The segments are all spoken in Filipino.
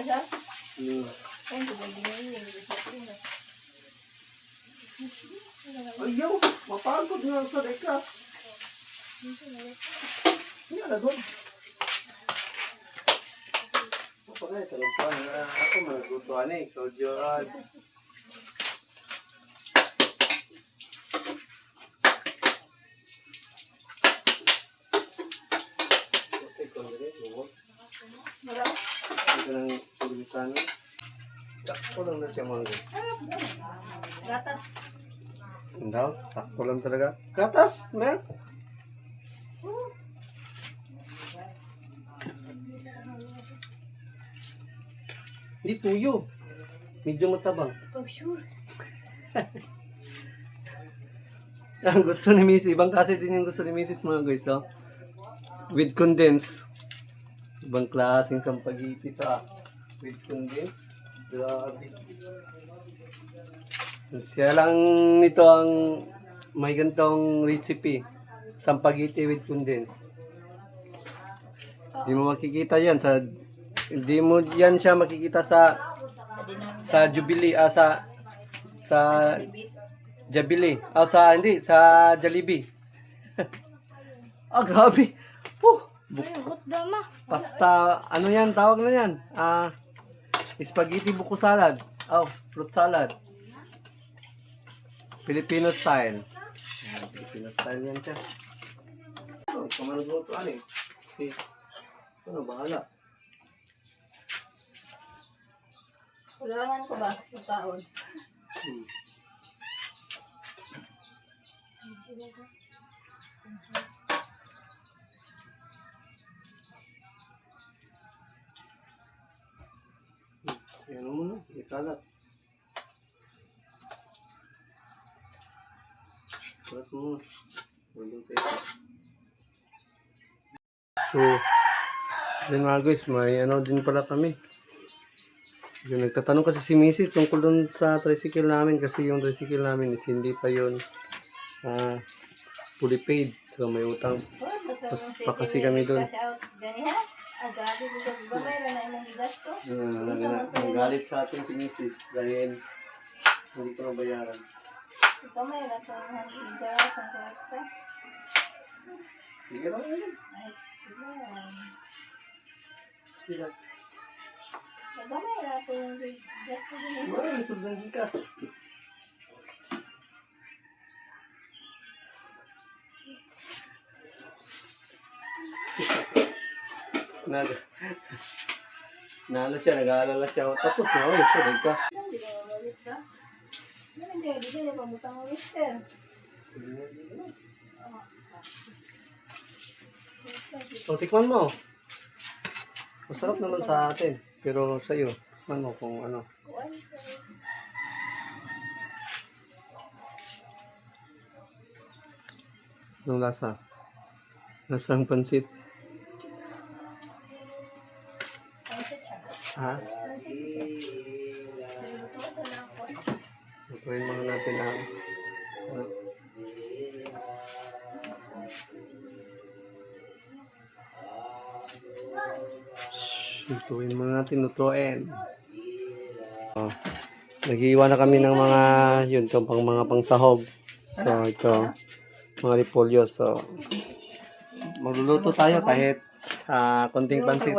sa? Hmm. Ayaw, mapagod nga sa deka. Hindi na doon. Mapagay, talong pa. Ako managutuan eh. Ikaw, Joran. Ito ng pagbitan. Sakto lang na siya mga guys. Gatas. Hindi, sakto lang talaga. Gatas, man. Hindi tuyo. Medyo matabang. Pag sure. Ang gusto ni Mrs. Ibang klase din yung gusto ni Mrs. mga guys, oh. With condense. Ibang klaseng sampagiti ito, with condense. Grabe. Siya lang nito ang may gantong recipe. Sampagiti with condense. Hindi mo makikita yan sa... Hindi mo yan siya makikita sa Jubilee, sa Jabili. Hindi, sa Jollibee. Grabe. Ayot daw ma. Pasta, ano yan, tawag na yan? Spaghetti buko salad. Fruit salad. Filipino style. Filipino style yan siya. Kumaluto eh. Si, ano, bahala. Kulangan ko ba? Pagkaon. Yan mo na, ikalat. Ikalat mo. Walang sa ito. So, yun mga guys, may ano din pala kami. Yung nagtatanong kasi si Mrs. tungkol dun sa tricycle namin kasi yung tricycle namin is hindi pa yun fully paid. So, may utang pa kasi kami dun. Nagalit sa atin si Mrs. dahil hindi ko nabayaran. Ito may natang bigas ang kwarta. Sige lang yun. Nice. Sila. Gamay na ito yung bigas ko din. Wala, sobrang gikas. Nalo siya, nag-aalala siya. Tapos na, sabi ka. Hindi ka mabalik ka? Hindi na pamutang mo, mister. So, tikman mo. Masarap naman sa atin. Pero sa iyo, tikman mo kung ano. Anong lasa? Lasang pansit. Ha? Lutuin mga natin ang lutuin muna natin, lutuin. Nag-iwan na kami ng mga yun, pang mga pangsahog. So ito, mga repolyo. So magluluto tayo kahit konting pansit.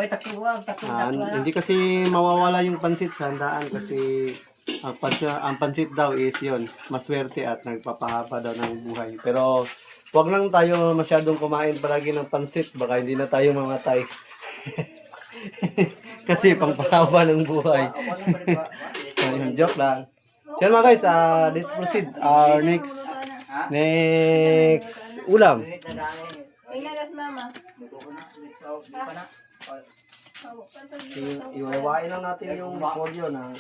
Hindi kasi mawawala yung pansit sa handaan kasi ang pansit daw is yun, maswerte at nagpapahaba daw ng buhay. Pero wag lang tayo masyadong kumain palagi ng pansit, baka hindi na tayo mamatay. Kasi pangpahaba ng buhay. So yun, joke lang. So yun mga guys, let's proceed our next ulam. Inagas mama. Iwawain lang natin yung polio na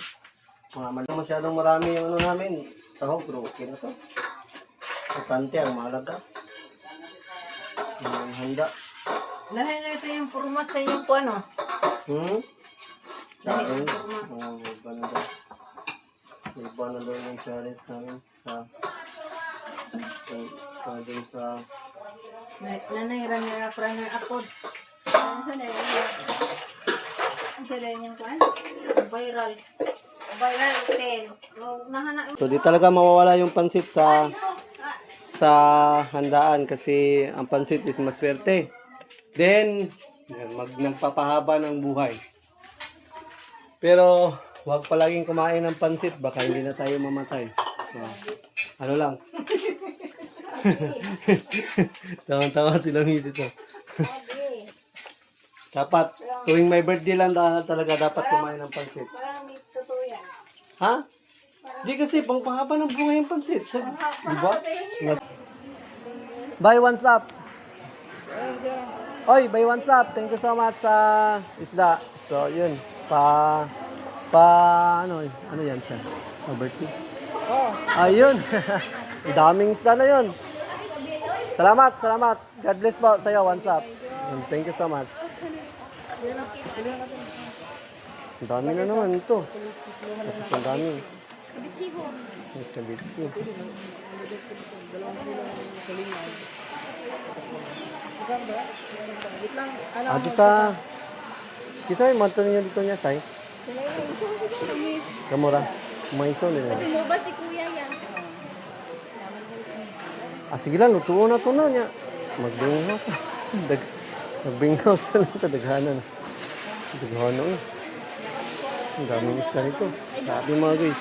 masyadong marami yung ano namin sa hogro. Okay na to. Importante ang malaga. Ang handa. Dahil na ito yung format sa inyong po ano? Challenge. Iba na daw yung challenge namin sa dun sa Nanay, rang-rang apod. Ang sila yung kwan? Viral. Viral 10. Nahanak. So, di talaga mawawala yung pansit sa handaan kasi ang pansit is maswerte. Then, yan, nagpapahaba ng buhay. Pero, huwag palaging kumain ng pansit, baka hindi na tayo mamatay. So, ano lang. Tama-tama tinamid ito. Dapat, tuwing may birthday lang talaga dapat kumain ng pansit. Parang may totoo yan. Ha? Di kasi, pangpahaba ng buhay yung pansit. Diba? Buy one stop. Oy, buy one stop. Thank you so much sa isda. So, yun. Ano yan siya? Birthday? Oh. Ayun. Daming isda na yun. Salamat. God bless po sa'yo, one stop. And thank you so much. Ang dami na naman ito. Tapos ang dami. Skabitsi. Dito. Kisa yung manto ninyo dito niya, Sai? Kamura. Maiso nila. Kasi mo ba si kuya yan? Sige lang, lutuon na ito na niya. Magbinghaws. Magbinghaws na ito. Daghanan. Daghanan. Ang daming isda nito. Sabi mga guys.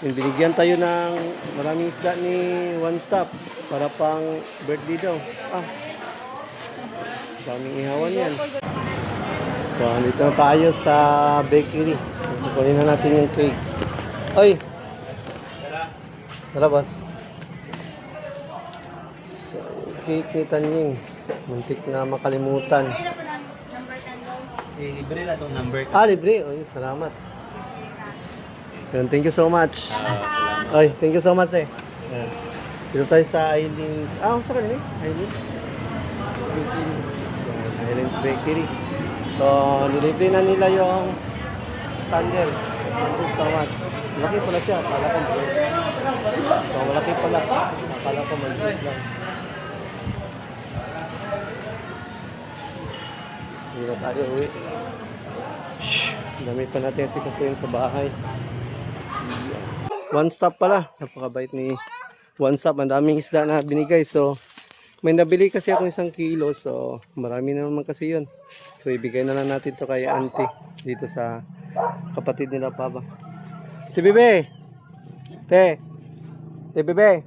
Yung binigyan tayo ng maraming isda ni One Stop para pang birthday daw. Daming ihawan yan. So, dito na tayo sa bakery. Kukunin na natin yung cake. Oy! Tara, boss. So, yung cake ni Tanying. Muntik na makalimutan. Libre na itong number ko. Libre. Oy, salamat. Yun, thank you so much. Oy, thank you so much eh. Yan. Dito tayo sa Eileen. Sa kanila eh? Eileen. Eileen's Bakery. So, nilibre na nila yung candle. Thank you so much. Malaki pala siya. Akala ko maliit. So, malaki pala. Akala ko maliit lang. Hindi na tayo uwi. Dami pa natin si Kasuyin sa bahay. One Stop pala. Napakabait ni One Stop. Ang daming isda na binigay. So, may nabili kasi ako 1 kilo. So, marami na naman kasi yun. So, ibigay na lang natin to kay auntie. Dito sa kapatid nila Papa. Te Bebe! Te Bebe!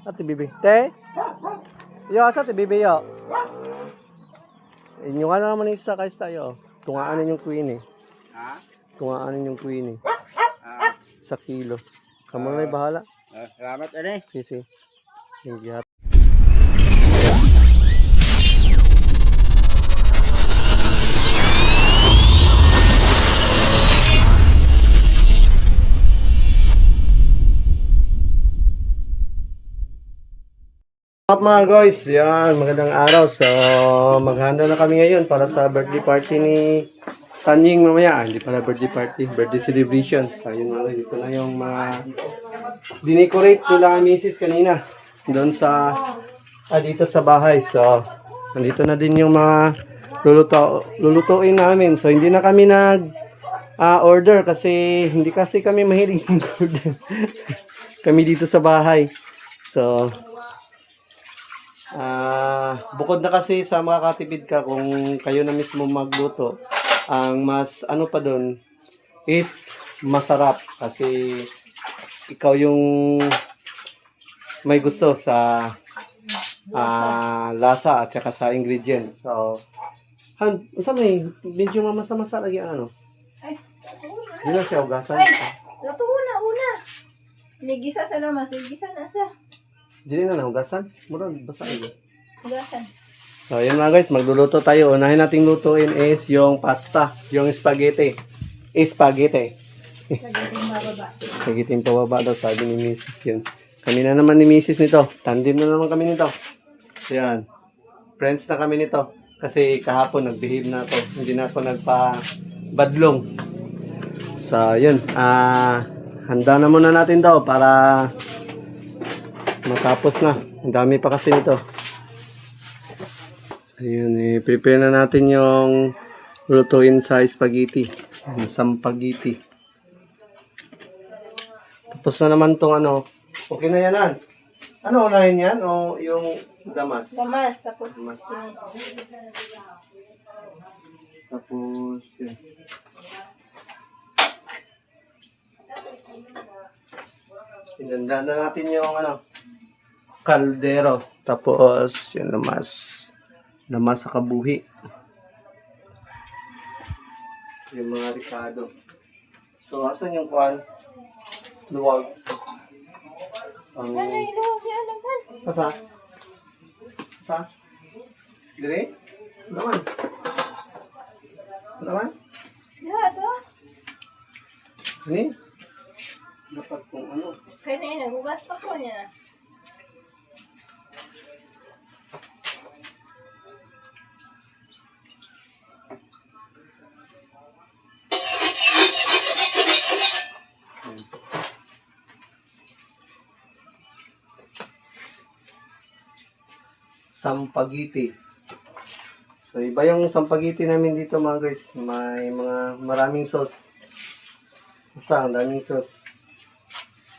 Ate Bebe. Te? Yo, asa Te Bebe yo? Inyo ka na naman isa kayo tayo. Tungaanin yung queen eh. Ha? Tungaanin yung queen eh. Sa kilo. Kamu na bahala. Salamat, ane. Sige. Thank you. Up mga guys, yan, magandang araw. So, maghanda na kami ngayon para sa birthday party ni Tanying mamaya. Hindi pala birthday party, birthday celebration. So, yun mga guys, ito na yung mga dinecorate nila misis kanina. Doon sa, dito sa bahay. So, nandito na din yung mga lulutuin namin. So, hindi na kami order kasi hindi kasi kami mahilig order. Kami dito sa bahay. So, bukod na kasi sa makakatipid ka kung kayo na mismo magluto, ang mas ano pa doon is masarap kasi ikaw yung may gusto sa lasa at saka sa ingredients. So, may medyo mamasa-masa lagi ano. Hindi na siya ugasan. Luto una. Nigisa sa lamas. Nigisa na sa. Hindi na nahugasan. Mura, basa ito. Hugasan. So, yun mga guys, magluluto tayo. Unahin nating lutuin is yung pasta, yung spaghetti. Spaghetti. Spaghetti pababa daw, sabi ni Mrs. Yun. Kami na naman ni Mrs. nito. Tandem na naman kami nito. So, yan. Friends na kami nito. Kasi kahapon nag-behave na ako. Hindi na ako nagpa-badlong. So, yun. Handa na muna natin daw para matapos na. Ang dami pa kasi nito. So, yun, prepare na natin yung lutuin sa spaghetti. Yung sampagiti. Tapos na naman tong ano. Okay na yan, An. Ano unahin yan? O yung damas? Damas, tapos Damas. ini. Tapos, yun. Inanda na natin yung ano, kaldero. Tapos, yung lamas. Lamas sa kabuhi. Yung mga ricado. So, asan yung kuhan? Luwag. Ang... Asa? Asa? Dire? Naman. Naman? Ya, to. Ini? Dapat kung ano. Kaya na yun, nagugas pa ko niya. Sampagiti. So, iba yung sampagiti namin dito mga guys. May mga maraming sauce. Basta, ang daming sauce.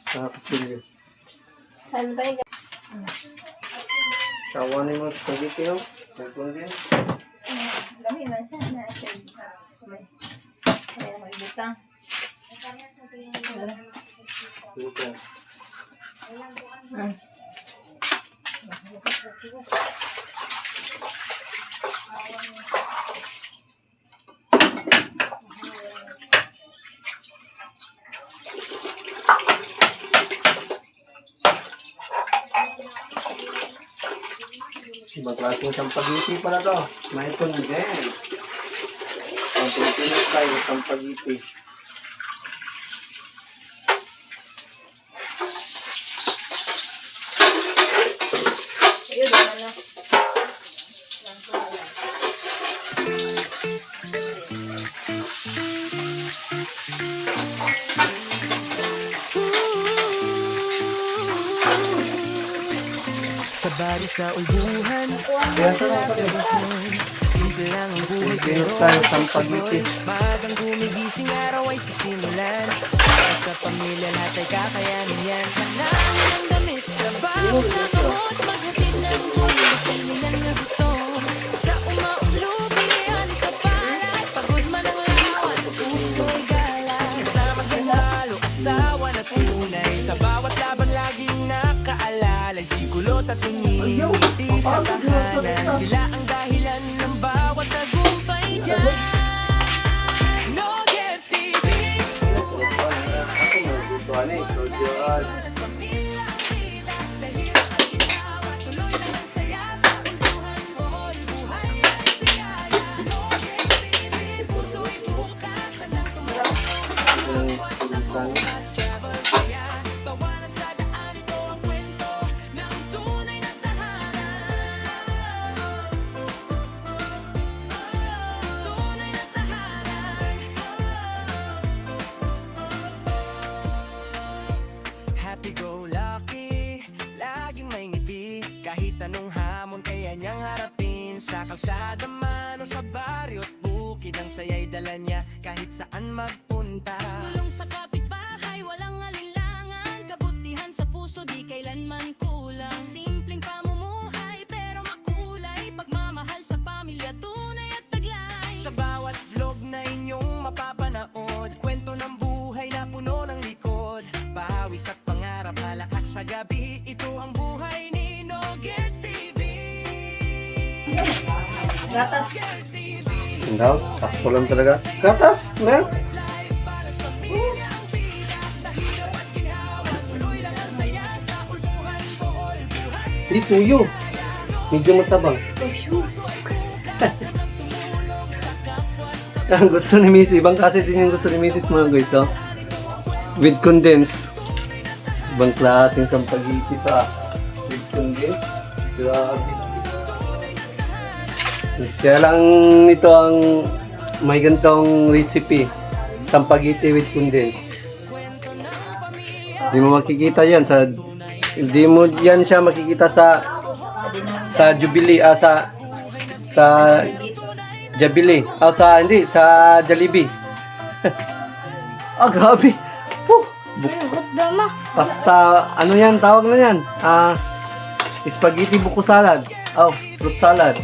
Sa kapilyo. Ano tayo? Kawanin mo spaghetti yung. Nagpun din. Lami man siya na siya. Kaya ako ibutang. Dito. Ibang klaseng sampagiti pala to. May condensed. Ang Pilipinas tayo, sampagiti. Ayun, ano. Sa bari sa ulbuhan, Kaya sa mga pala. simple lang ang buhay Pilipinas tayo, sampagiti. Maagang gumigising, araw ay sisimulan. Para sa pamilya, lahat ay kakayanin yan. Manami ng damit, trabaho sa kamot, maghatid ng buhay, salinan na gutom. Sa umauglubi, alis sa palad, pagod man ang lawas, puso'y galang. Kasama sa lalo, asawa na tunay, sa bawat laban laging nakaalala. Sigulot at ngiti sa tahanan, sila ang dahilan ng bawat tagumpay dyan. No Gets TV. Ako magdito ano eh. Sosyoan. Pamilya ang kita sa hirap at ginawa, tuloy na ang saya sa ultuhan mo. Buhay ay biyaya. No Gets TV. Puso'y bukas, sanang tumakas. Yung pulutan. Travel saya, tawanan sa daan, ito ang kwento ng tunay na tahanan. Tunay na tahanan. Happy-go-lucky, laging may ngiti. Kahit anong hamon kaya niyang harapin. Sa kalsada man o sa baryo't bukid, ang saya'y dala niya kahit saan magpunta. Tulong sa kapitbahay, walang alinlangan. Kabutihan sa puso, di kailanman kulang. Simpleng pamumuhay, pero makulay. Pagmamahal sa pamilya, tunay at taglay. Sa bawat vlog na inyong mapapanood, kwento ng buhay na puno ng likod. Pawis at pangarap, halakak sa gabi. Ito ang buhay ni No Gets TV. Gatas. Gets TV. Ang daw, sakto lang talaga. Gatas, milk. Hindi, tuyo. Medyo matabang. Ang gusto ni Mrs. Ibang kasi din yung gusto ni Mrs. mga guys, oh. With condensed. Ibang klaseng sampagiti pa. With condensed. Grabe. Siya lang ito ang may ganitong recipe. Sampagiti with condensed. Hindi mo makikita yan sa Hindi mo yan siya makikita sa Jubilee, sa Jubilee. Hindi, sa Jollibee. Grabe. Pasta, ano yan, tawag na yan? Spaghetti buko salad. Fruit salad.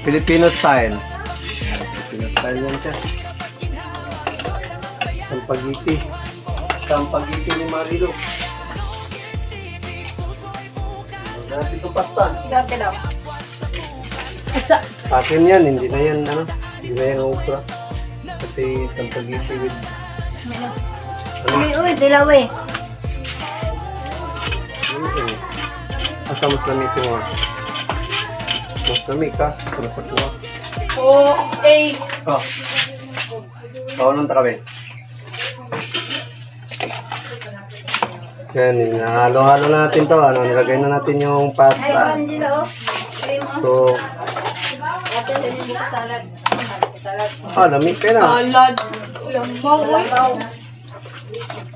Filipino style. Filipino style yan siya. Spaghetti ni Marilo. Masarap itong pasta. Grabe daw. Atsa. Sa akin yan, hindi na yan, hindi na yan okra. Kasi spaghetti with... Uy, dilaw eh. Asa mas lamisin mo? Mas lamig ka? Para sa kuha. Okay. Bawal ng takabi. Yan, halo-halo na natin to. Nilagay na natin yung pasta. So, lamig ka na. Salad. Lambaw.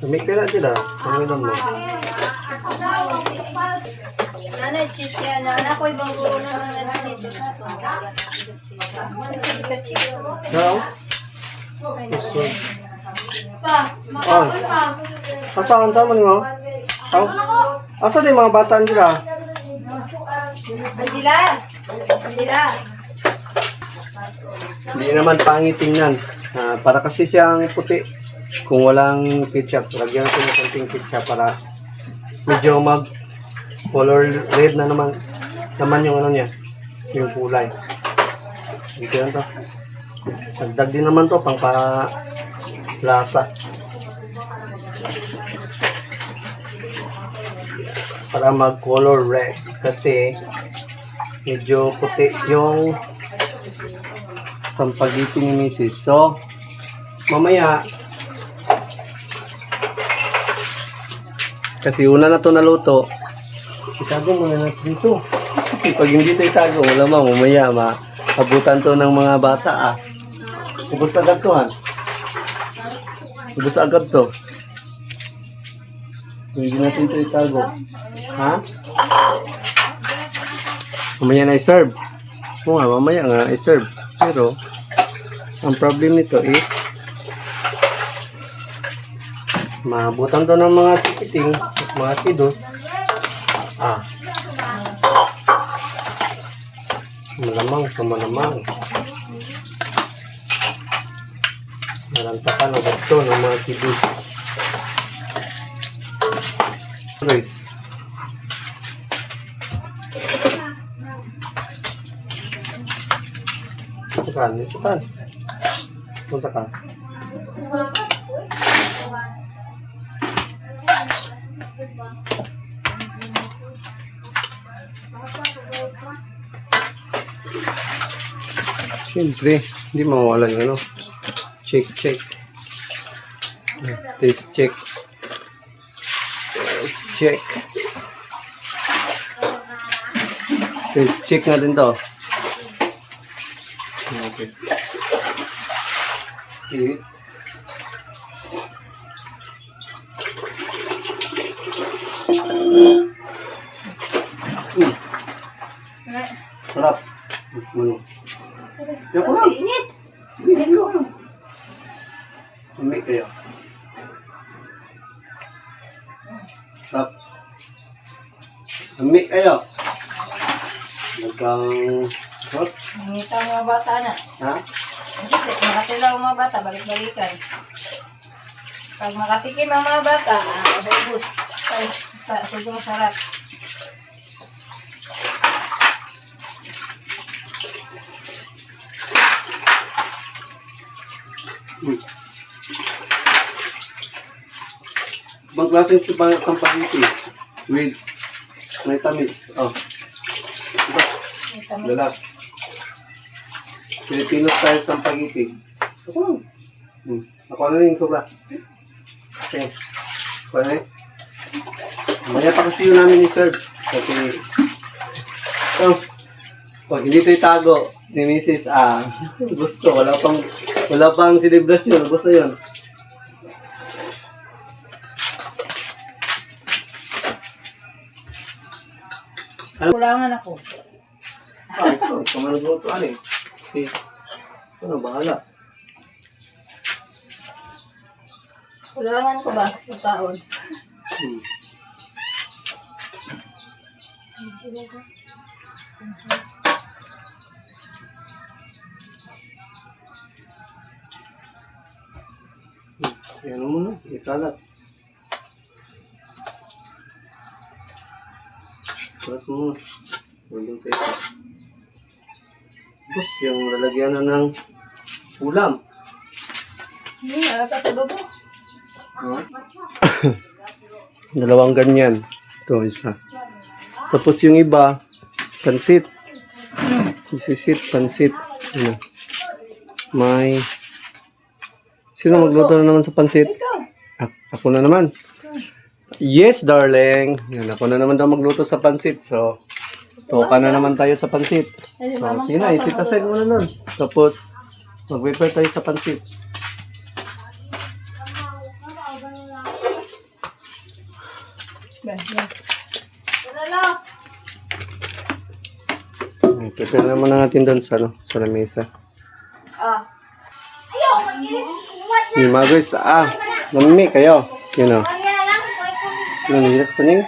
Lamig ka na sila. Pamilan mo. Nanay, cheese yan. Anak ko ibang guro na cheese. Now? Pa, makakul pa. Saan mo mo? Asa din mga bata sila? Andila. Hindi naman pangit tingnan. Para kasi siyang puti. Kung walang ketchup, lagyan natin ng konting ketchup para medyo color red na naman yung niya, yung kulay. Dito yan to. Dagdag din naman to pang lasa. Para color red kasi medyo puti yung spaghetti ni Mrs. So, mamaya kasi una na to naluto, itago muna natin ito. Pag hindi ito itago, mamaya maabutan to ng mga bata Ubus agad to Ubus agad to. Hindi natin ito itago. Mamaya na i-serve. Mamaya nga i-serve. Pero, ang problem nito is maabutan to ng mga tikiting at mga tidos. Malamang sa malamang. Narantakan agad to ng mga tidos. Guys. Isutan. Punta ka. Siyempre, hindi mawawala yung check. Taste check. Taste check natin to. Okay. Sarap. Yan ko lang. Init. Umik kayo. Sarap. Umik kayo. Nagkang... What? Ngita ang mga bata na. Makatila ang mga bata, balik-balikan. Pag makatikim ang mga bata, ubus. Sugong sarap. Ibang klaseng spaghetti with may tamis. Lala. Filipino style spaghetti. Ako na yung sobra. Okay. Ako na yun. Maya pa kasi yun namin i-serve. Kasi pag hindi ito itago ni Mrs. Gusto. Wala pang celebration. Gusto yun. Kulangan ako. Ito man nagluto, ano eh. Si, ano, bahala. Kulangan ko ba? Ikaon. Hmm. Yan mo na, ikalat. Ikalat mo na. Hanggang sa ito. Tapos yung lalagyan na ng ulam. Hindi, nakakatago mo. Dalawang ganyan. Ito, isa. Tapos yung iba, pansit. Isisit, pansit. Ano? May... Sino magluto na naman sa pansit? Ikaw. Ako na naman. Yes, darling. Yan, ako na naman daw magluto sa pansit. So, toka na naman tayo sa pansit. So, sige na, isip aside mo na nun. Tapos, mag-prepare tayo sa pansit. Prepare naman natin doon sa, sa lamesa. Ah. Yung mga guys, mami, kayo. Yun o. Yun, hirap sa ning.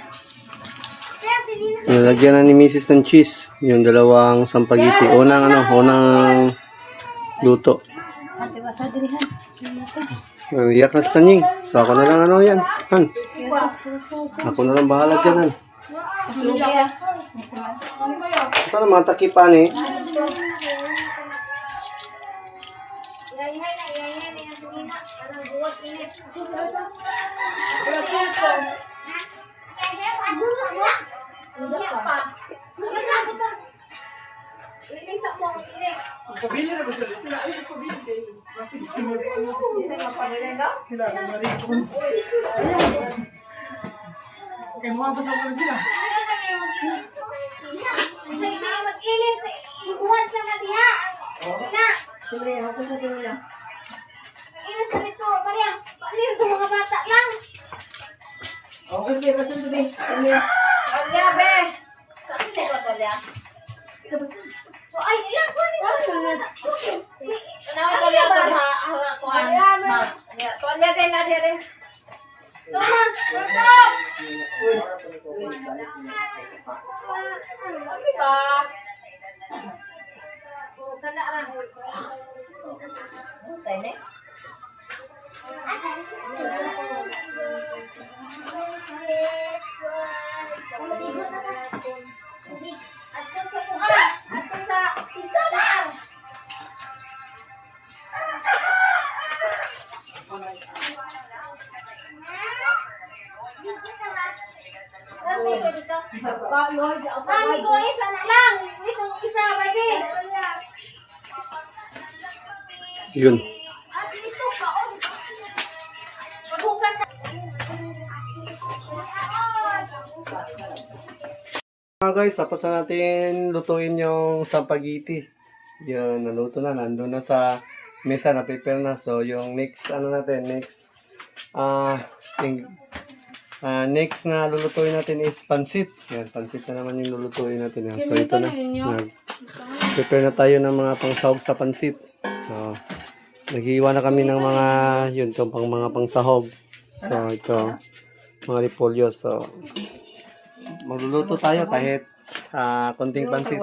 Nalagyan na ni Mrs. ng cheese. Yung dalawang sampagiti. Unang luto. Ate, basa dirihan. Iyak na sa taning. So, ako na lang yan. Han. Ako na lang bahala dyan, han. Ito na mga takipan eh. Mami ko, isa na lang. Itong isa, pwede. Yun. Ito pa, oh. Maghugas na. Mga guys, tapos na natin lutuin yung sampagiti. Yun, naluto na. Nandun na sa mesa, na-prepare na. So, yung next, next na lulutuin natin is pansit. Yan, pansit na naman yung lulutuin natin. Yan. So, ito na. Prepare na tayo ng mga pangsahog sa pansit. So, naghiwa na kami ng mga, yun, itong mga pangsahog. So, ito, mga repolyo. So, magluluto tayo kahit konting pansit.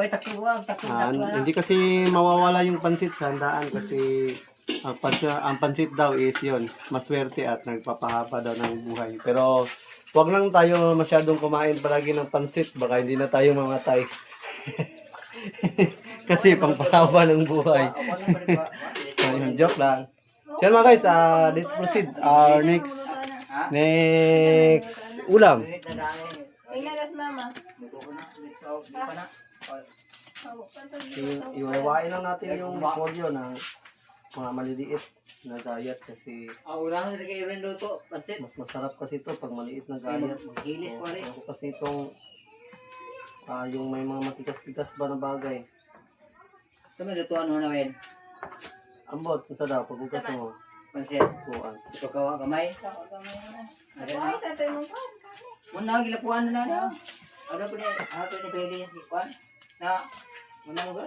Hindi kasi mawawala yung pansit sa handaan kasi ang pansit daw is yun, maswerte at nagpapahaba daw ng buhay. Pero wag lang tayo masyadong kumain palagi ng pansit, baka hindi na tayo mamatay. Kasi pangpahaba ng buhay. So yun, joke lang. So yun mga guys, let's proceed. Our next ulam. Inalas mama. Iwawain lang natin yung polio ng mga maliliit na diet kasi Ang ulangan nila kayo rin luto, pansit. mas masarap kasi ito pag maliit na diet. Maghilis pa rin. Ako kasi itong yung may mga matigas-tigas ba na bagay. Ito may lutuan mo na rin. Ambot, kung sa daw, pagbukas mo, Pansit. kuhaan. Ito kawa kamay. Ada na. Ay, sa tayo mo pa. Muna, gilapuan na na. Ano po niya? Ano po niya pwede niya si Kwan? Na? Muna mo ba?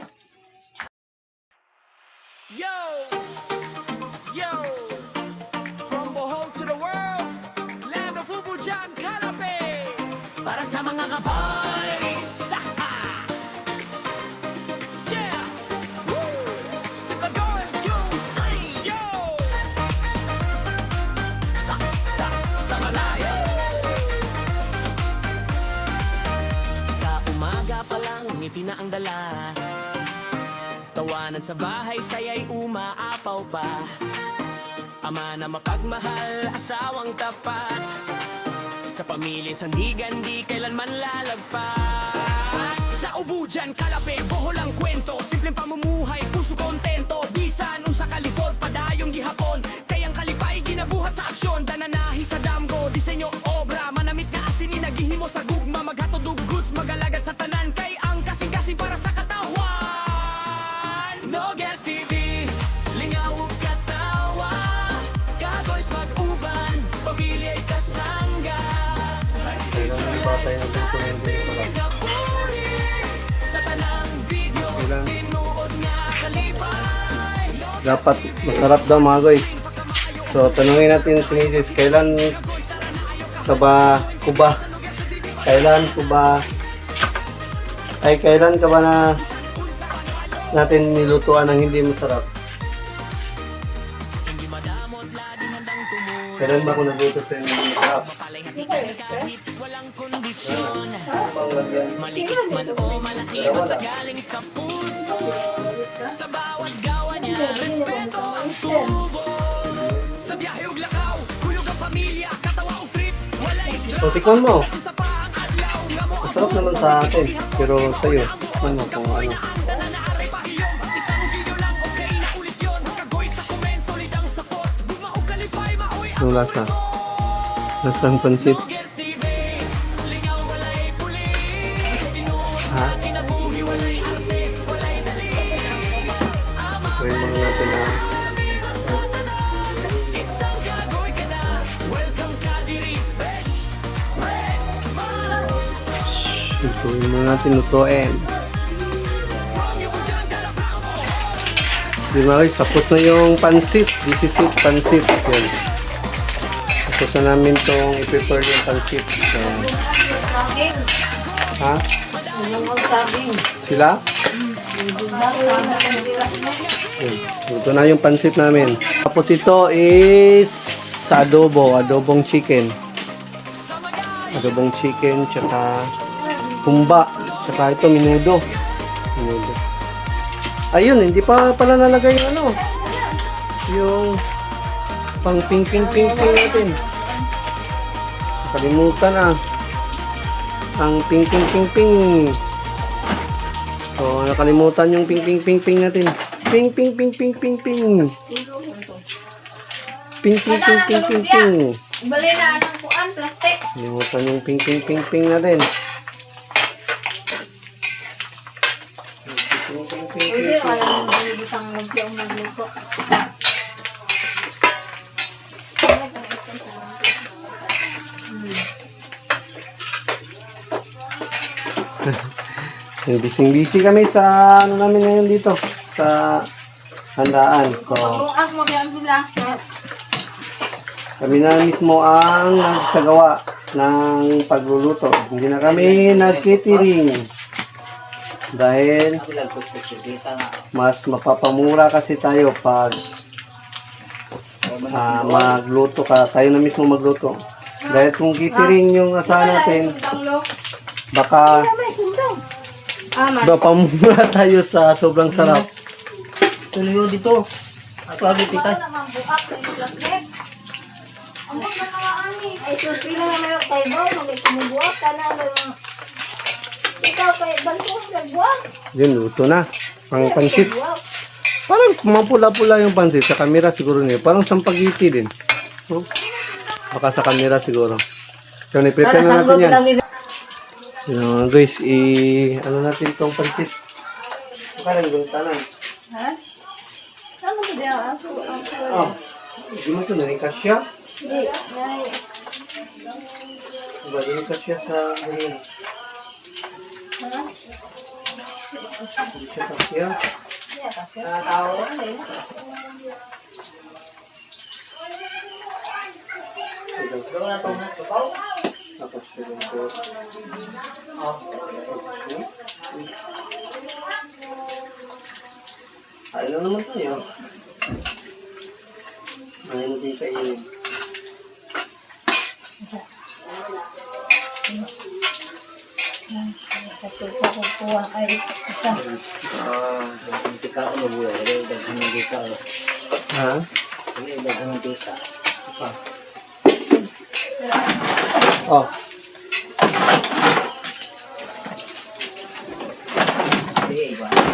Yo! Yo! From Bohol to the world, land of Ubujan, Calape! Para sa mga kaboys! Yeah! Woo! Sipagon, yo! Sa Malaya! Sa umaga pa lang, ngiti na ang dala. Tawanan sa bahay, saya'y umaapaw pa. Ama na mapagmahal, asawang tapat. Sa pamilya, sandigan, di kailanman lalagpat. Sa Ubujan, Calape, Bohol ang kwento. Simpleng pamumuhay, puso kontento. Bisan, unsa kalisod, padayong gihapon. Kayang kalipay, ginabuhat sa aksyon. Dananahi sa damgo, disenyo, obra. Manamit nga asinin, naghihimo sa gugma. Maghatod og goods, magalagad sa tanan. Kay ang kasing-kasing para sa katawan. No Girls TV, lingaw ug katawa. Kagoys mag-uban, pamilya'y kasangga. Kailan ba tayo nagkukunin? Kapuri, sa tanang video, Ilan? tinuod nga kalipay. Dapat masarap daw mga guys. So, tanungin natin si Mrs. Kailan ka ba kuba? Kailan kuba? Ay, kailan ka ba na natin nilutuan ng hindi masarap? Kailan ba ako nagluto sa hindi masarap? Walang kondisyon, Ang lagyan. maliit man o malaki, basta galing sa puso. Sa bawat gawa niya, respeto ang tubo. Sa biyahe ug lakaw, kuyog ang pamilya, katawa ug trip, walay So, tikman mo. sa paang adlaw, nga mo ang Masarap naman sa atin. Pero sa'yo, ano kung ano. dala na aray pahiyong. Isang video lang, okay na ulit yun. Kagoy sa comment, solid ang support. Guma o kalipay, maoy ang Yung lasa. Lasang pansit. Girls TV, lingaw walay puli. Ha? Kinabuhi walay arte, walay dali. Try mo natin na. Isang kagoy ka na, welcome ka diri, besh. Red man, Lutuin mo natin lutuin. from you dyan ka lang bravo. Di ba guys, tapos na yung pansit. This is it, pansit. Yan. Tapos na namin tong i-prepare yung pansit. So, Saging. ha? Yung saging. Sila? Yan. Ito na yung pansit namin. Tapos ito is adobo. Adobong chicken. Adobong chicken, tsaka humba. Tsaka ito, minudo. Minudo. Ayun, hindi pa pala nalagay yung ano. Yung pang ping natin. Nakalimutan na. Ang ping. So, nakalimutan yung ping natin. Ping. Ping. Bali na anong kuan, plastic. Nakalimutan yung ping natin. Pwede walang butang lumpia ang magluto. Busy kami sa ano namin ngayon dito. Sa handaan. So, Kung ako magyaan sila. kami na mismo ang nagsagawa ng pagluluto. Hindi na kami nag-catering. Dahil mas mapapamura kasi tayo pag magluto ka. Tayo na mismo magluto. Dahil kung catering yung asahan natin, baka mapamura tayo sa sobrang sarap. Tuloy dito. Ato agi pitas. Naman buak sa plastic. Ang mga nakaani. Ay, susi na naman yung taybaw. May kumubuak ka na. Ikaw kay Bantong nagbuak. Yun, luto na. Ang pansit. Parang mapula-pula yung pansit. Sa camera siguro niya. Parang sampagiti din. Oh. Baka sa camera siguro. So, ni-prepare na natin yan. Yun, guys, ano natin itong pansit. Parang guntanan. Ha? Ano ba diya? Oh, di mo ito naling kasya? Hindi. Nay. Diba, naling kasya sa... Yan. Tapos silungkot. Ay lang naman tayo. Ay, hindi kainin. Sa kukuha ay isa. Ha? Oh.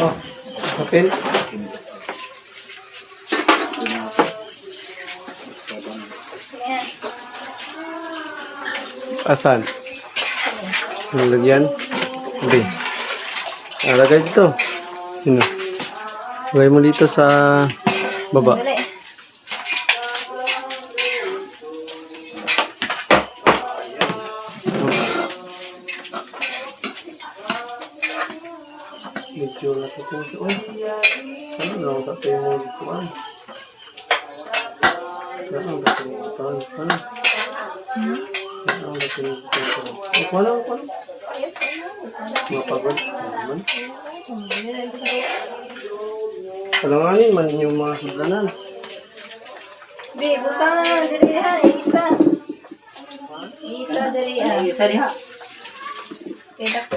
Oh. Kapil? Yan. Asan? Nalagyan? Hindi. Lagay dito. Sino? Lagay mo dito sa baba. Dali. Medyo natin ito. Ano lang sa tayo mo dito? Ano lang sa tayo mo dito? Ano? Ano lang sa tayo mo dito? Wala. Mapagod. Naman. Talanganin man yung mga sudlanan. Bi, buta na. Dali ha. Isa. Isa dali ha. Isa diha. Kaya ko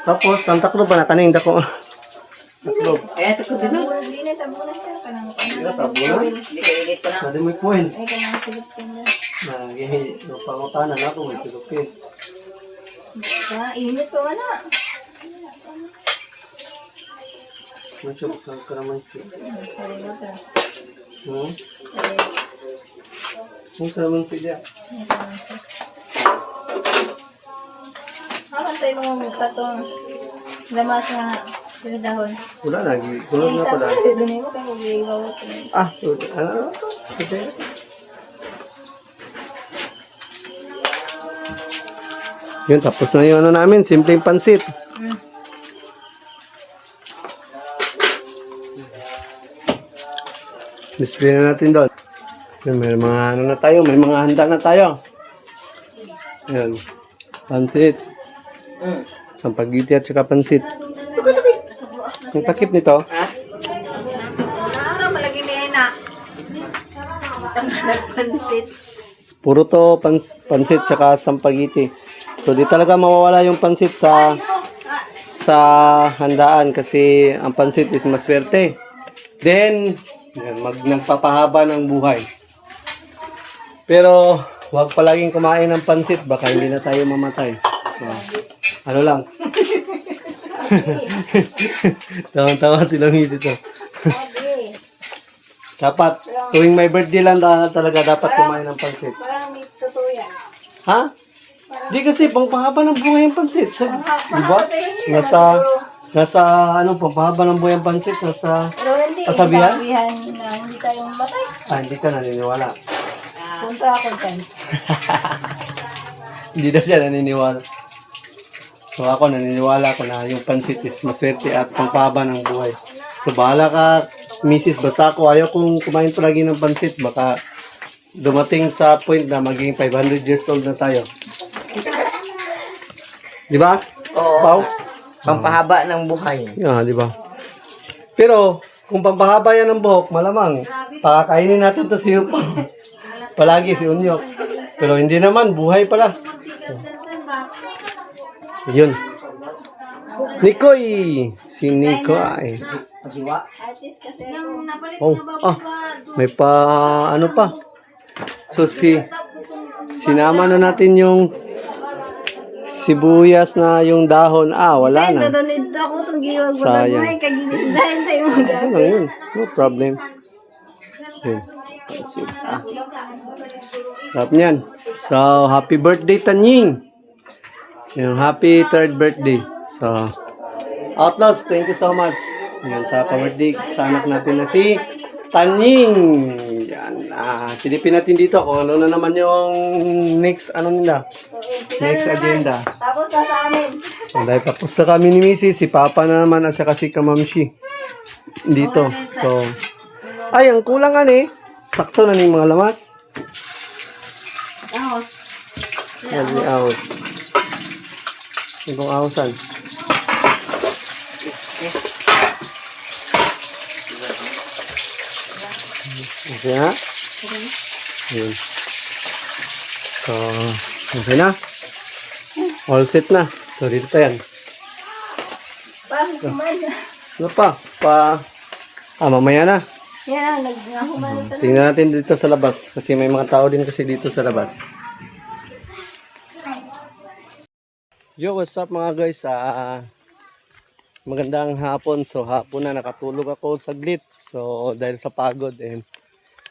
Tapos, ang taklo ba na kaning dako? Taklo. Eh, ito ko dito. Hindi na tabo na siya. Kanang Kaya tabo na. Hindi ka ilit pa na. Nadi mo point. ay kanang silip ko na. Nagi, no pangutanan ako may silupin. Init pa wala. Macho, saan ka naman siya? Sarili ka. Saan ka naman siya? Haman tayo mga mukha itong lamas na dahon. Wala, nagigulog na pala. Doon mo kayo mag-iibaw. Ah, ano? Ito. Yun, tapos na yung ano namin, simpleng pansit. Display na natin doon. Yun, may mga ano na tayo, may mga handa na tayo. Ayan, pansit. Sampagiti at saka pansit. Yung takip nito, Ano, malagi niya na. Nagpansit. puro to pansit tsaka sampagiti. So di talaga mawawala yung pansit sa handaan kasi ang pansit is maswerte. Then yan, nagpapahaba ng buhay. Pero wag palaging kumain ng pansit baka hindi na tayo mamatay. So, ano lang. Tawa-tawa silang dito. Dapat tuwing may birthday lang talaga dapat kumain ng pansit. Parang may totoo yan. Ha? Di kasi pangpahaba ng buhay yung pansit. Di ba? Nasa ano, pangpahaba ng buhay yung pansit. Nasa Pero hindi. Kasabihan? Kasabihan na hindi tayo mamatay. hindi ka naniniwala. Punta ako dyan. Hindi daw siya naniniwala. So ako naniniwala ko na yung pansit is maswerte at pangpahaba ng buhay. So bahala ka, Mrs. Basta ako ayaw kong kumain palagi ng pansit. Baka dumating sa point na maging 500 years old na tayo. Di ba? Oo. Pao? Pampahaba ng buhay. Yeah, di ba? Pero, kung pampahaba yan ng buhok, malamang, pakakainin natin to si Upang. Palagi si Unyok. Pero hindi naman, buhay pala. Yun. Nikoy! Si Nikoy. Artist kasi ako. Oh, may pa, ano pa. So, sinama na natin yung sibuyas na yung dahon. Wala na. Dadalid ako itong giwag. Sayang. May kagigitahin tayo mga Ano yun? No problem. Yun. Sarap niyan. So, happy birthday, Tanying. Yung happy third birthday. So, Outlaws, thank you so much. Yan, sa pa-birthday sa anak natin na si Tanying. Yan. Silipin natin dito kung ano na naman yung next, ano nila. Next agenda. Tapos na sa amin. Dahil tapos na kami ni Mrs. Si Papa na naman at saka si Kamamshi. Dito. So, ay, ang kulangan sakto na ni mga lamas. Ahos. Yan, may ahos. Ibang ahosan. Okay na? Yun. So, okay na? All set na. So, dito tayo. Bakit kumain na? Ano pa? Mamaya na. Yan, naghuman na. Tingnan natin dito sa labas. Kasi may mga tao din kasi dito sa labas. Yo, what's up mga guys? Magandang hapon. So, hapon na nakatulog ako saglit. So, dahil sa pagod. And,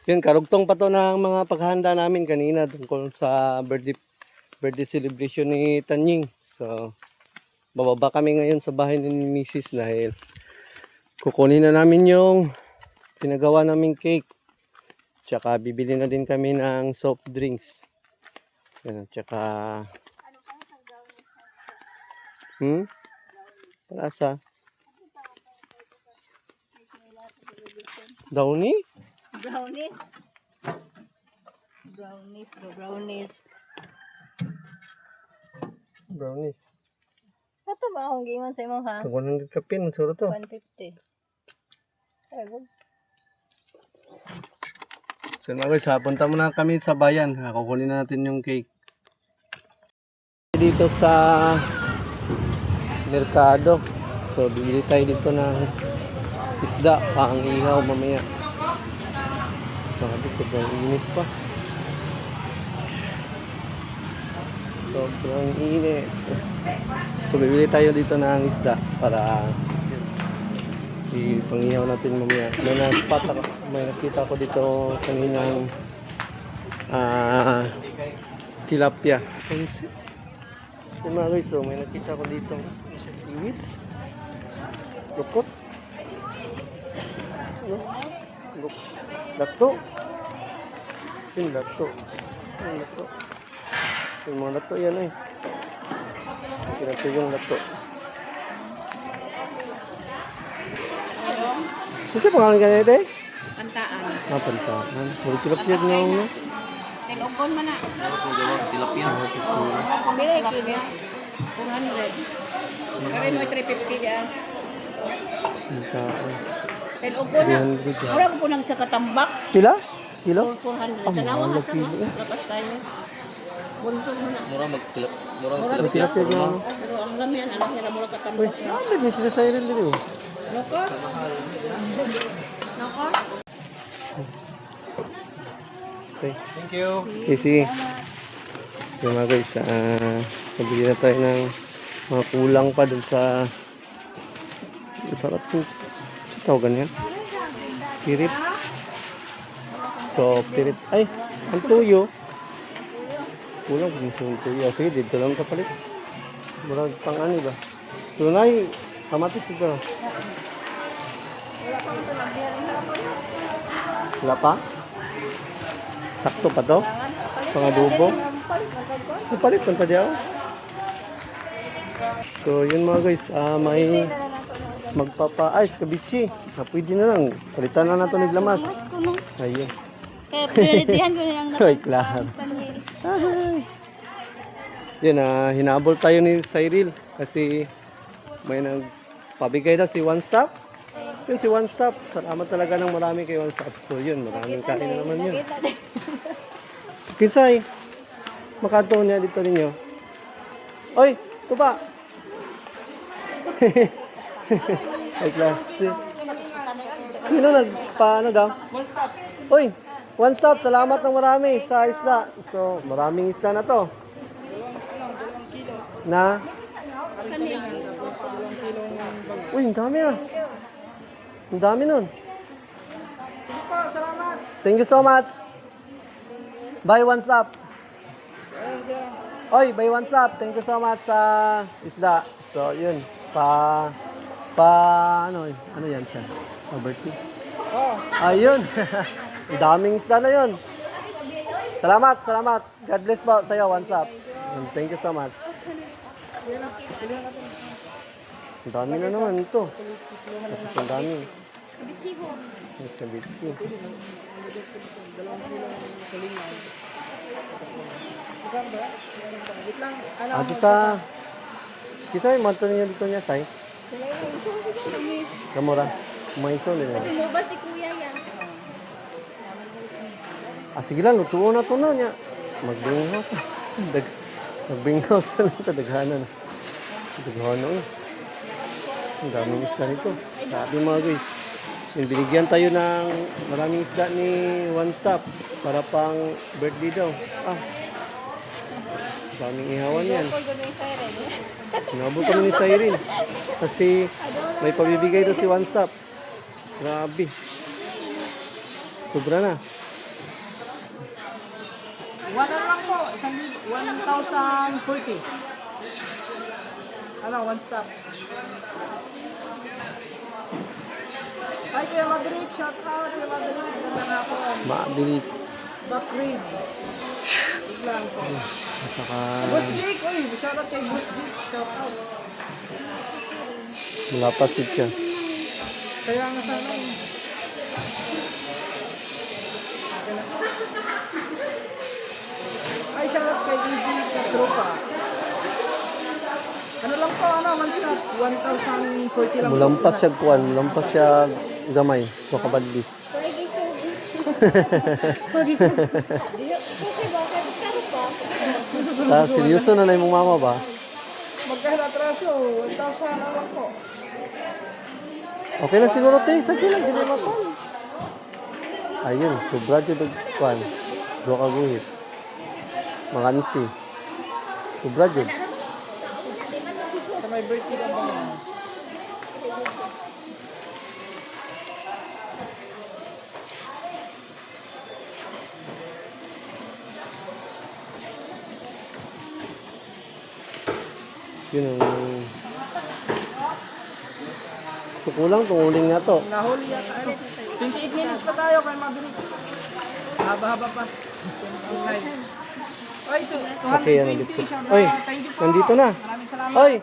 yun, karugtong pa to ng mga paghahanda namin kanina tungkol sa birthday celebration ni Tanying. So, bababa kami ngayon sa bahay ni Mrs. dahil kukunin na namin yung pinagawa naming cake. Tsaka bibili na din kami ng soft drinks. Yan, tsaka Palasa. Downy? Brownies. Brownies, brownies. Brownies. Ito ba akong gingon sa imo ha? 100 kapin. Ang suro to. 150. Ayun. So mga guys, punta muna kami sa bayan. Kukunin na natin yung cake. Dito sa merkado. So bibili tayo dito ng isda. Pang ihaw mamaya. Grabe, sobrang init pa. Sobrang init. So bibili tayo dito ng isda para ipangihaw natin mamaya. May nakita ko dito kaninang tilapia. Yung mga guys, so, may nakita ko dito seaweeds. Lukot. Lato. Yung lato. Yung lato. Yung mga lato yan Kinato yung lato. Ano siya pangalan ka na ito Pantaan. Pantaan. Muli tilapia na ako. Tinugon man na. Tilapia. Pumili kini. 400. Kare mo 350 yan. Pantaan. Tinugon na. 300. Mura ko po nang sa katambak. Kila? Kilo? 400. Ah, Tanawa mahal ka sa kilo. lapas kayo. Bunso mo na. Ang tilapia na ako. Pero ang lamian, anak niya na mura katambak. Ano din sila sa ilan dito? Nokos. Nokos. Okay. Thank you. Okay, sige. Yung mga guys, nabili na tayo ng mga kulang pa dun sa sarap po. Sa tawagan yan? Pirit. So, pirit. Ay, ang tuyo. Kulang pa sa tuyo. Sige, dito lang kapalit. Murag pang ano ba? Tunay, kamatis ito. Wala pa? Sakto pa to? Pangadubo? Ipalit pa diyaw. So, yun mga guys, may magpapa-ice, kabichi. Pwede na lang. Palitan na nato naglamas. Ayun. Kaya pinalitihan ko na yung Ay, klaro. Yun, hinabol tayo ni Cyril kasi may nagpabigay na si One Stop. Yun si One Stop. Salamat talaga ng marami kay One Stop. So yun, maraming kain na naman yun. Kinsay, makadto niya dito ninyo. Oy, tuba. Ay, klase. Sino nagpaano daw? One Stop. Oy, One Stop. Salamat ng marami sa isda. So, maraming isda na to. Na? Uy, ang dami Ang dami nun. Thank you so much. Buy One Stop. Oy, buy One Stop. Thank you so much sa isda. So, yun. Ano yan siya? Birthday. Ayun. Ang daming isda na yun. Salamat, salamat. God bless po sa'yo, one stop. Thank you so much. Ang dami na naman ito. Tapos ang dami. Skabitsi. Dita. Kisay, manto ninyo dito niya, Say? Kamura. Maiso nila. Kasi mo ba si kuya yan? Sige lang, lutuon na ito na niya. Magbinghaws. Magbinghaws na lang ito. Daghanan. Daghanan. Ang daming isda nito. Sabi mga guys. Binigyan tayo ng maraming isda ni One Stop para pang birthday daw. Daming ihawan yan. Nabot kami ni Siren. Kasi may pabibigay daw si One Stop. Grabe. Sobra na. 1 lang po, 1,040. Ano, one stop. Ay, Kuya Madrid, shout out, Kuya Madrid. Ganda nga po. Maabilit. Bakrid. Biglang po. At saka Boss Jake, oy, shout out kay Boss Jake, shout out. malapasit siya. Kaya nga sana. Ay, shout out kay EG Katropa. Ano lang po, one stop, 1,040 lang po. Mulampas siya kuwan. Mulampas siya gamay. Makabadlis. Kasi bakit karo pa? Seryoso na mong mama ba? Magkahal atraso, 1,000 na lang po. Okay na siguro tayo. Sige lang. Hindi mapal. Ayun. Sobra dito kuwan. Dua ka guhit. Makansi. Sobra dito. Sa may birthday lang ba naman? Yun ang... So, kulang itong uling nga to. Nahuli yata. 28 minutes pa tayo kay mabilis. Haba-haba pa. Okay. Oy, Okay, yan. 220. Nandito. Siya, Oy, thank you po. nandito na. Maraming salamat. Oy,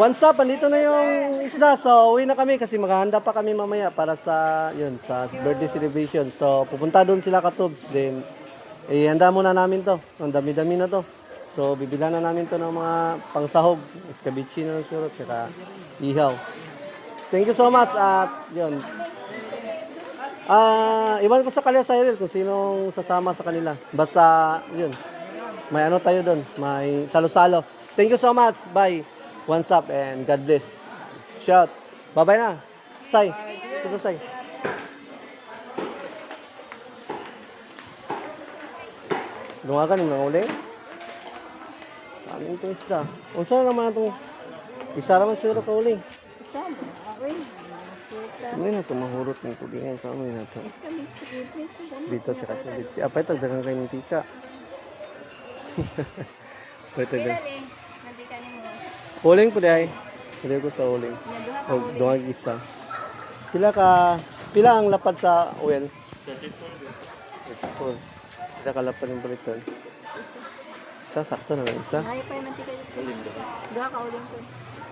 one stop. Nandito na yung isda. So, uwi na kami kasi maghahanda pa kami mamaya para sa, yun, sa birthday celebration. So, pupunta doon sila katubs. Then, handa muna namin to. Ang dami-dami na to. So, bibilan na namin to ng mga pangsahog. Escabeche na lang siguro. Tsaka ihaw. Thank you so much. At, yun. Iwan ko sa kanila sa Cyril kung sinong sasama sa kanila. Basta, yun. May ano tayo doon. May salo-salo. Thank you so much. Bye. One stop and God bless. Shout. Bye-bye na. Say. Sino say? Lungakan yung nanguling. Ano itong isda? Unsa na naman itong isa naman siguro kauling. Ano na ito mahurot ng tulingan sa amin na ito. Dito sa Kasabitsi. Apa ito? Dagang kayo ng tika. Apa ito? Uling po dahi. Pwede ko sa uling. O duwag isa. Pila ang lapad sa oil? 34. Pila ka lapad ng baliton? Isa, sakto na lang isa. Ay, pa yung mantika dito. Duha ka uling ko.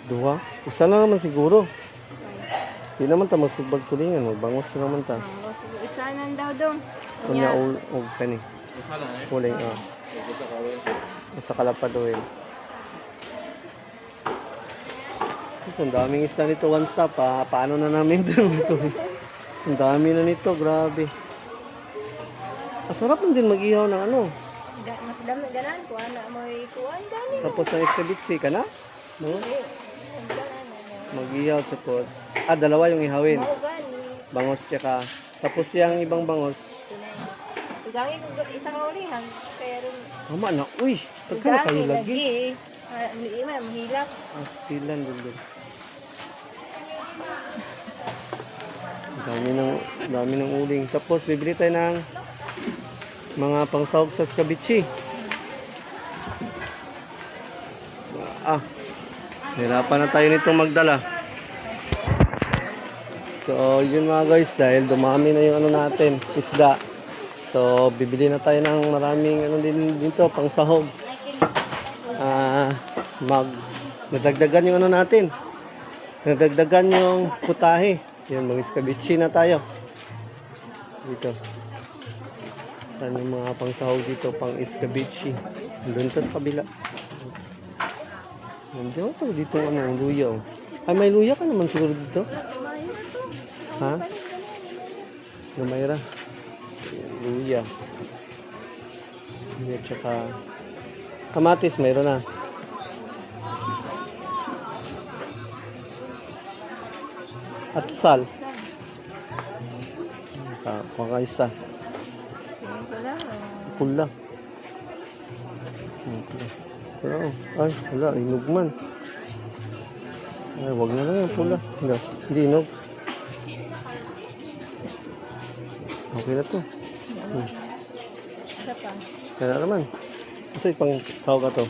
Duwa? Isa na naman siguro. Di naman ta magsugbag tulingan. Magbangos na naman ta. Isa nang daw dong. Kunya o kani. Uling, Sa kalapad oil. Sus, ang daming isda nito. One stop, paano na namin ito? Ang dami na nito, grabe. Masarap din mag-ihaw ng ano. Mas dami ganan ko ana mo ikuan gani. Tapos ang Escabeche ka na? No? Mag-ihaw tapos, dalawa yung ihawin. Mao gani. Bangos tsaka, tapos yung ibang bangos. Tugangi ko isang ulihan kaya rin. Tama na, uy, pagka na kayo lagi. Ima mahilap. Astilan doon. Dami ng uling. Tapos bibili tayo ng mga pangsahog sa Escabeche. So, nirapan na tayo nitong magdala. So, yun mga guys, dahil dumami na yung ano natin, isda. So, bibili na tayo ng maraming ano din dito, pang sahog. Nadagdagan yung ano natin. Nadagdagan yung putahe. Yun, mag-escabeche na tayo. Dito. Saan yung mga pang sahog dito, pang escabeche. Doon sa kabila. Nandiyo pa dito ano, luya. Oh. Ay, may luya ka naman siguro dito. Ha? Gamayra. Luya. At saka kamatis, mayroon na. At sal. Pangkaisa. Pula. So, ay, wala, inog man. Ay, wag na lang yung pula. Hindi inog. Okay na to. Kaya na naman. Kasi pang sahog ka to.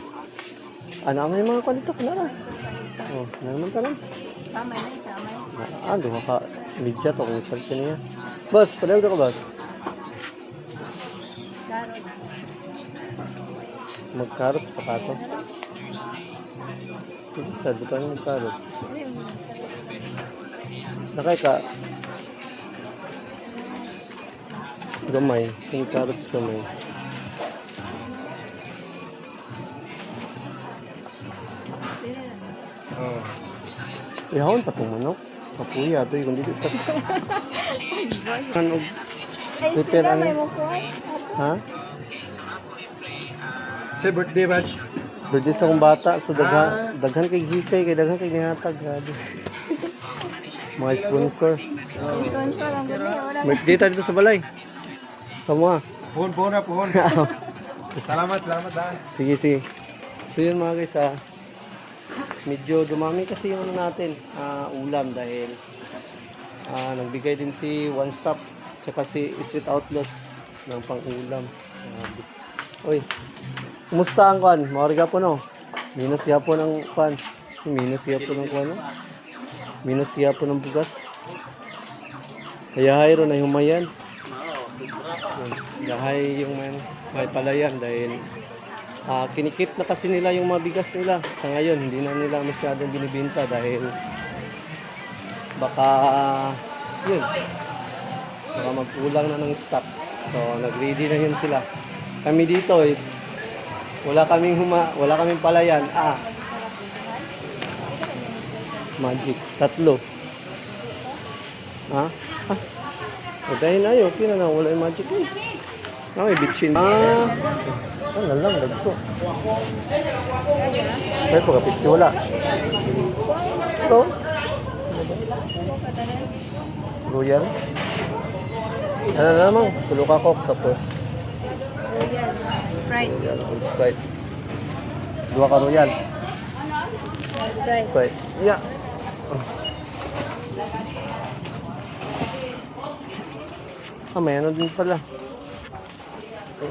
Ano may mga kwalito ka na lang. Oh, na naman ka lang. Tamay na, tamay. Duha ka. Midya to kung ipalit ka niya. Boss, palayo ka boss. Mag-carrots pa ka to. Isa, di ka mag-carrots. Nakay ka. Gamay. Yung carrots gamay. Ihawon pa itong manok. Kapuya ito yung dito. Ano? Prepare ano? Ha? Sa birthday batch. Birthday sa kong bata. So daghan kay hikay. Kay daghan kay nihatag. Grabe. Mga sponsor. Birthday tayo dito sa balay. Kamu ha? Puhon na, puhon. Salamat dahil. Sige. So yun mga guys ha. Medyo dumami kasi yung ano natin, ulam dahil nagbigay din si One Stop tsaka si Street Outlaws ng pang-ulam. Oy, kumusta ang kwan? Mawarga po no? Minus siya po ng kwan. Minus siya po ng kwan no? Minus siya po ng bugas. Kaya hayro na humayan. Yahay yung may palayan dahil kinikip na kasi nila yung mabigas nila. Sa ngayon, hindi na nila masyadong binibinta dahil baka magkulang na ng stock. So, nag-ready na yun sila. Kami dito is wala kaming palayan. Magic. 3. Ha? Dahil na yun, okay na lang. Wala yung magic eh. May bitchin. Ano lang, dagko. Kaya pagkapit si wala. Ito. Royal. Ano na naman, tulog ako tapos Sprite. Royal, Sprite. 2 ka Royal. Sprite. Yeah. May ano din pala. So,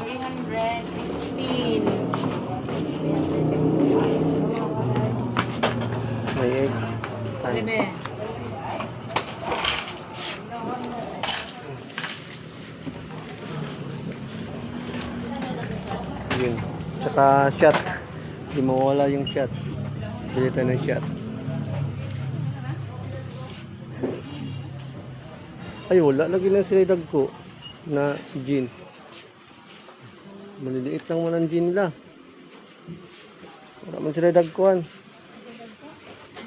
316. may egg. Libe. Yun. Tsaka shot. Hindi mawala yung shot. Bili tayo ng shot. Ay, wala. Lagi lang sila dagko na gin. Maliliit lang mo ng gin nila. Wala man sila dagkuhan.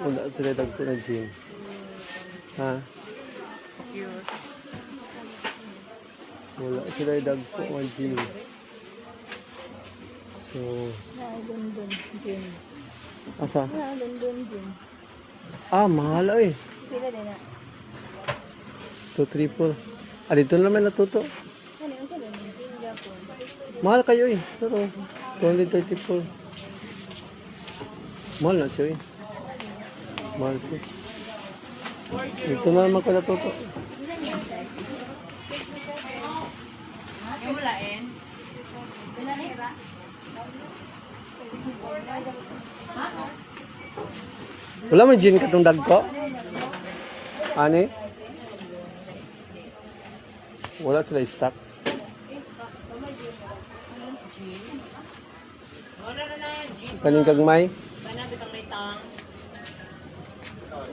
Wala sila dagko na gin. Ha? Wala sila dagko na gin. So, London gin. asa? London gin. Mahal eh. Pila din na. 234. Dito na naman natuto. Ano yung pala? Gin Japon. Mahal kayo eh. Pero, 234. Mahal na siya eh. Mahal siya. Dito na naman ko natuto. Yung mulain? Wala mo gin katong dagko? Ani? Wala sila stock. Kaning kagmay?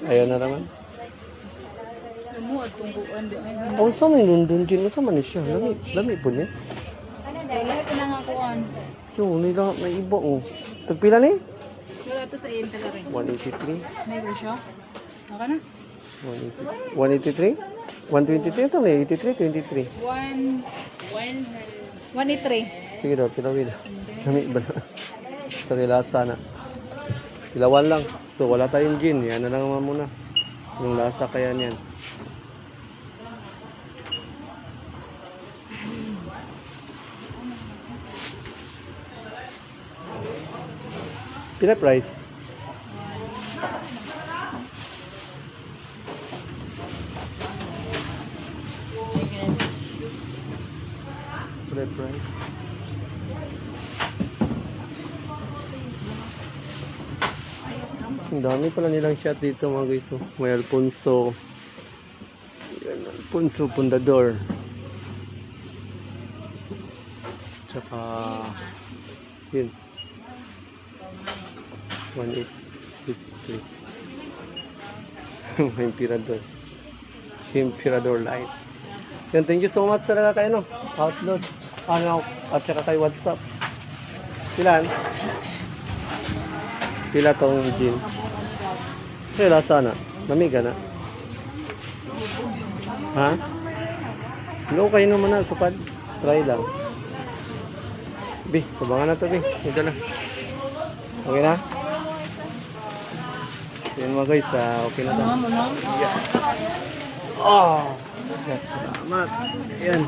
Ayaw na naman. Oh, saan may nundun dyan? Saan man siya? Lami po niya. Lahat pinangakuan. So, nila may iba oh. Tagpila ni? Wala to sa iyo talaga rin. 183. Never siya. Naka na? 183? 123? Saan may 83? 23? 183. Sige daw, tilawin. Lami ba na? Sa lasa na. Tilawan lang. So, wala tayong gin. Yan na lang naman muna. Yung lasa kaya niyan. Pila price? Pila price? Ang dami pala nilang shot dito mga guys. Oh. May Alfonso. Yan, Alfonso Pundador. Tsaka yun. 1,853. May Emperador. Emperador Light. Yan, thank you so much talaga kay ano. Outlaws. Ano, at saka kay WhatsApp. Pilan? Pila tong gin. Sa'yo lasa na. Mamiga na. Ha? Hindi ko kayo naman na. Supad. Try lang. Bi, tabangan na to, Bi. Ito na. Okay na? Yan mga guys. Okay na to. Yeah. Oh! Salamat. Yan.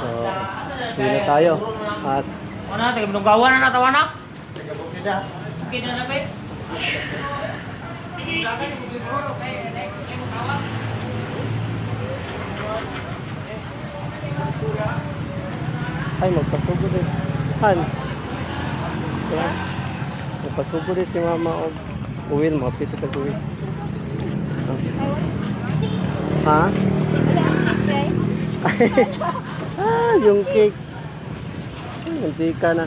So, hindi na tayo. At Ano, taga-binunggawan na natawa na? Bukid na pe? ay, magpasugod din. Han. Yan. Magpasugod din si mama o uwil. Mga pito ka uwil. Ha? Yung cake. Muntika na.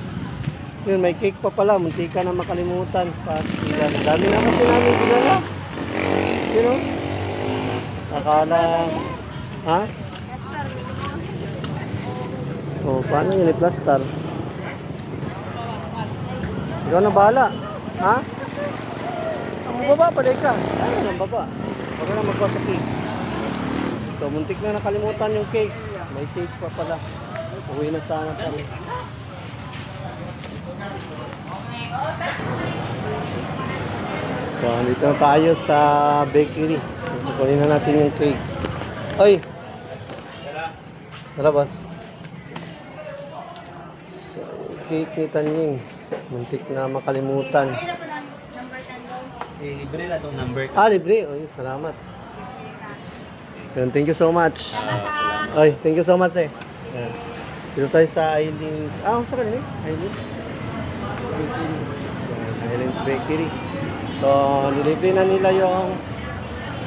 Yun, may cake pa pala. Muntika na makalimutan. Pastilan. Dami na kasi namin ginala. You know? Akala. Ha? Oh, paano yun i-plaster? Ikaw na bahala. Ha? Ang baba pa ka. Ay, ang baba. Huwag ka na magpa sa cake. So, muntik na nakalimutan yung cake. May cake pa pala. Uwi na sana kami. So, dito na tayo sa bakery. Kukunin na natin yung cake. Oy! Tara, boss. So, yung cake ni Tanying. Muntik na makalimutan. Libre na itong number. Libre. Oy, salamat. Yun, thank you so much. Oy, thank you so much eh. Yan. Dito tayo sa Eileen's. Sa kanina eh? Eileen's. Eileen's Bakery. So, nilibre na nila yung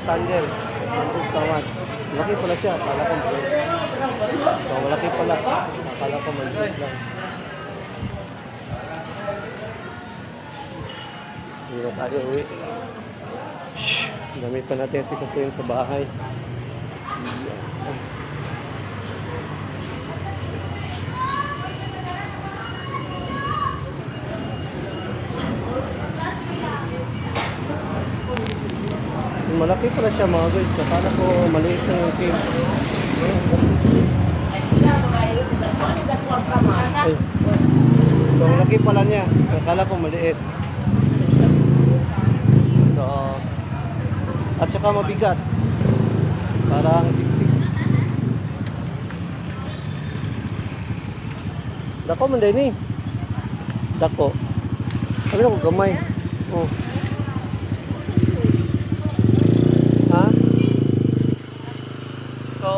candle. Thank you so much. Malaki pala siya. Akala ko maliit. So, malaki pala. Akala ko maliit lang. Hindi na tayo uwi. Dami pa natin si Kasuyin sa bahay. Malaki pala siya mga guys. Akala ko maliit lang yung cake. Ay. So malaki pala niya. Akala ko maliit. So at saka mabigat. Parang siksik. Dako man din eh. Dako. Sabi na ko gamay. Oh. Ha? So,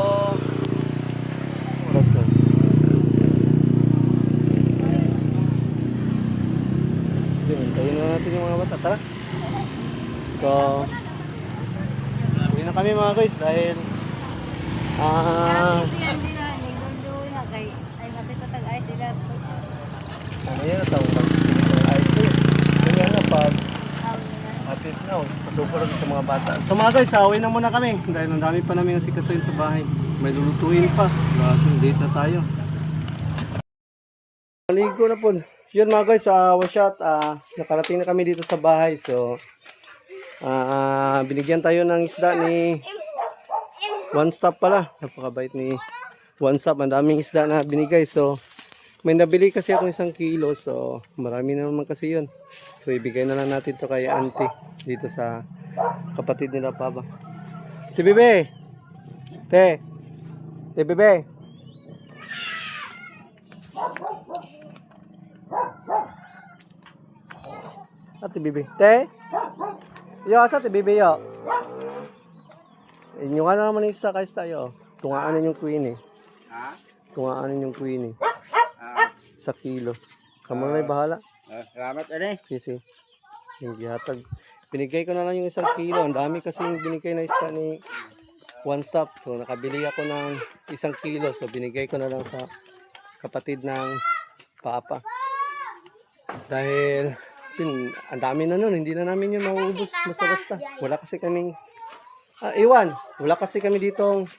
oras na. Hintayin na natin yung mga bata. Tara. So, uwi na kami mga guys dahil ano yan, tawag ayos na yun. Yun nga pag hapit na, pasupor sa mga bata. So mga guys, away na muna kami dahil ang dami pa namin asikasuhin sa bahay. May lulutuin pa. Date na tayo. Maligo na po. Yun mga guys, one shot. Nakarating na kami dito sa bahay. So, binigyan tayo ng isda ni One Stop pala. Napakabait ni One Stop. Ang daming isda na binigay. So, may nabili kasi akong 1 kilo. So, marami na naman kasi yun. So, ibigay na lang natin to kay auntie dito sa kapatid nila Papa. Te Bebe! Te Bebe! Ate Bibi. Te? Yo, asa Ate Bibi yo? Inyo nga naman yung isa kayo tayo. Tungaanin yung queen eh. Ha? Tungaanin yung queen eh. 1 kilo. Kamu na bahala. Salamat, ane. Sisi. Yung gihatag. Binigay ko na lang yung 1 kilo. Ang dami kasi yung binigay na isda ni One Stop. So nakabili ako ng 1 kilo. So binigay ko na lang sa kapatid ng Papa. Dahil yun, ang dami na nun, hindi na namin yun mauubos basta-basta. Wala kasi kaming wala kasi kami ditong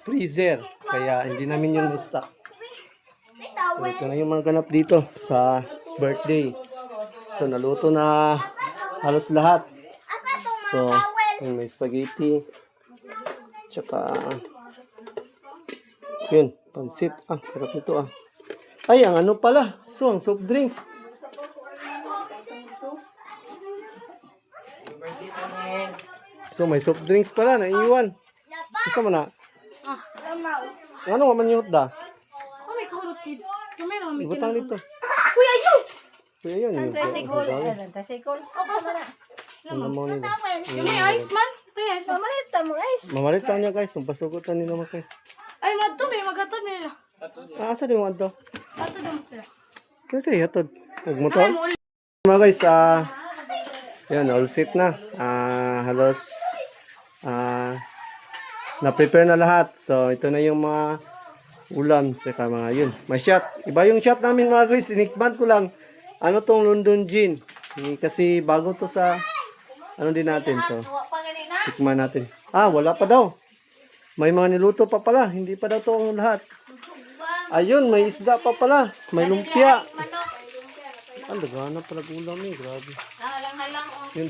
freezer. Kaya hindi namin yun stock. So, ito na yung mga ganap dito sa birthday. So naluto na halos lahat. So may spaghetti. Tsaka yun, pansit. Sarap nito Ay, ang ano pala. So, ang soft drinks. So, may soft drinks pala na iwan. Gusto mo na? Ano nga man yung hotda? May kahurot kid. Kamay na Ibutang dito. Kuya yun! Kuya yun. Tricycle. Opo, sana. Ang namaw nila. May ice man. May ice man. Malita mo guys. Mamalit lang niya guys. Ang pasugutan nila mga kayo. Ay, madto. May magatod nila. Asa din mo ito? Ato daw sila. Kasi hatod. Huwag mo to. Ay, mo ulit. Mga guys, yan, all set na. Halos na-prepare na lahat. So, ito na yung mga ulam. Saka mga yun. May shot. Iba yung shot namin mga guys. Tinikman ko lang. Ano tong London Gin. Kasi bago to sa ano din natin. So, tikman natin. Wala pa daw. May mga niluto pa pala. Hindi pa daw to ang lahat. Ayun, may isda pa pala. May lumpia. Ang dagana pala ulam eh. Grabe. Yun,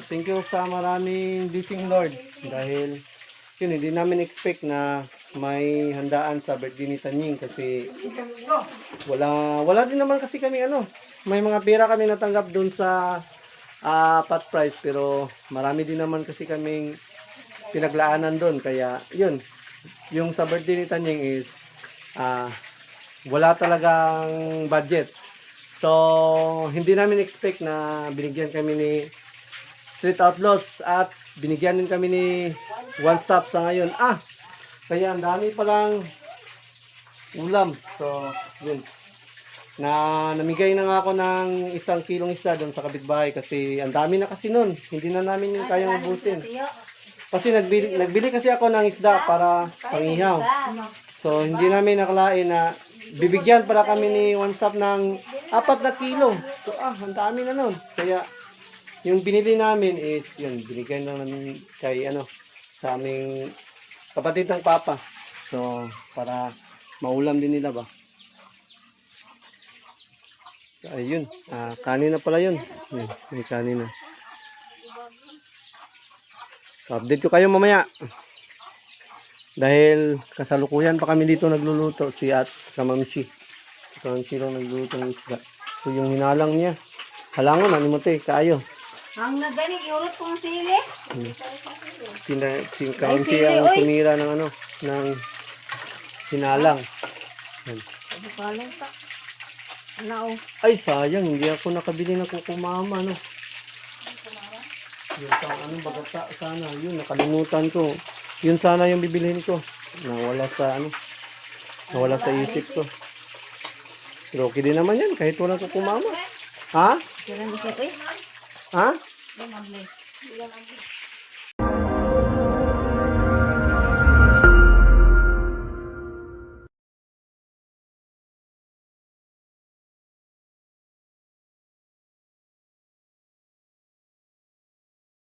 thank you sa maraming blessing Lord. Dahil, yun, hindi namin expect na may handaan sa birthday ni Tanying kasi wala din naman kasi kami may mga pera kami natanggap dun sa pot price pero marami din naman kasi kaming pinaglaanan dun kaya yun, yung sa birthday ni Tanying is wala talagang budget. So, hindi namin expect na binigyan kami ni Street Outlaws at binigyan din kami ni One Stop sa ngayon. Kaya ang dami palang ulam. So, yun. Namigay na nga ako ng 1 kilong isda doon sa kapitbahay kasi ang dami na kasi nun. Hindi na namin yung kayang ubusin. Kasi nagbili kasi ako ng isda para pangihaw. So, hindi namin nakalain na bibigyan pala kami ni One Stop ng 4 na kilo. So, ang dami na nun. Kaya, yung binili namin is, yun, binigay na namin kay, sa aming kapatid ng Papa. So, para maulam din nila ba. So, ayun. Kanin na pala yun. May kanin na. So, update ko kayo mamaya. Dahil kasalukuyan pa kami dito nagluluto si Kamamshi. Si Kamamshi lang nagluluto ng isda. So yung hinalang niya. Halangon, ano mo te, kaayo. Ang nagaling, iurot kong sili. Si Kamamshi ang tumira ng ng hinalang. Ay sayang, hindi ako nakabili ng kukumama, Yung bagata sana, yun, nakalimutan ko. Yun sana yung bibilihin ko. Nawala sa isip ko. Pero okay din naman yan, kahit walang kukumama. Ha? Ha? Yan ang bless. Yan ang